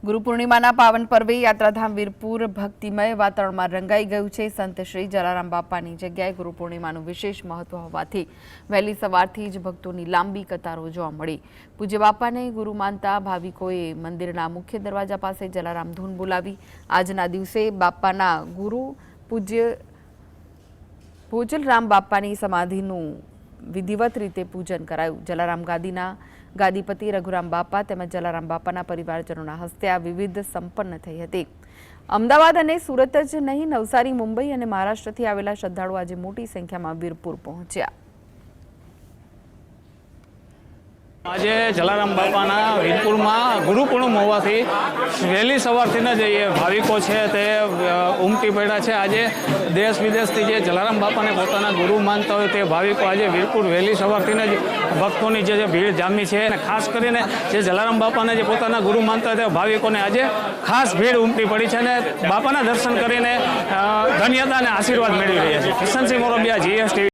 ગુરુ પૂર્ણિમાના પાવન પર્વે યાત્રાધામ વીરપુર ભક્તિમય વાતાવરણમાં રંગાઈ ગયું છે। સંત શ્રી જલારામ બાપાની જગ્યાએ ગુરુ પૂર્ણિમાનું વિશેષ મહત્વ હોવાથી વહેલી સવારથી જ ભક્તોની લાંબી કતારો જોવા મળી। પૂજ્ય બાપાને ગુરુ માનતા ભાવિકોએ મંદિરના મુખ્ય દરવાજા પાસે જલારામ ધૂન બોલાવી આજના દિવસે બાપાના ગુરુ પૂજ્ય ભોજલરામ બાપાની સમાધિનું વિધિવત રીતે પૂજન कराયું। जलाराम गादीना गादीपति रघुराम बापा तेमज जलाराम बापाना परिवारजनोना हस्ते आ विविध संपन्न थई हती। अमदावाद अने सूरत ज नहीं नवसारी मुंबई अने महाराष्ट्रथी आवेला श्रद्धाळुओ आज मोटी संख्यामां वीरपुर पहोंच्या। आज जलाराम बापाना वीरपुर में गुरु पूर्णिमा होवाथी वहेली सवारथी ज भाविको छे ते उमटी पड्या छे। आज देश विदेशथी जे जलाराम बापाने पोताना गुरु मानता होय ते भाविको आज वीरपुर वहेली सवारथी ज भक्तोनी जे भीड़ जामी छे। खास करीने जे जलाराम बापाने जे पोताना गुरु मानता होय ते भाविकोने आज खास भीड़ उमटी पड़ी छे ने बापाना दर्शन करीने धन्यता ने आशीर्वाद मेळवी रह्या छे। Kishan Singh मोरबिया, GS TV।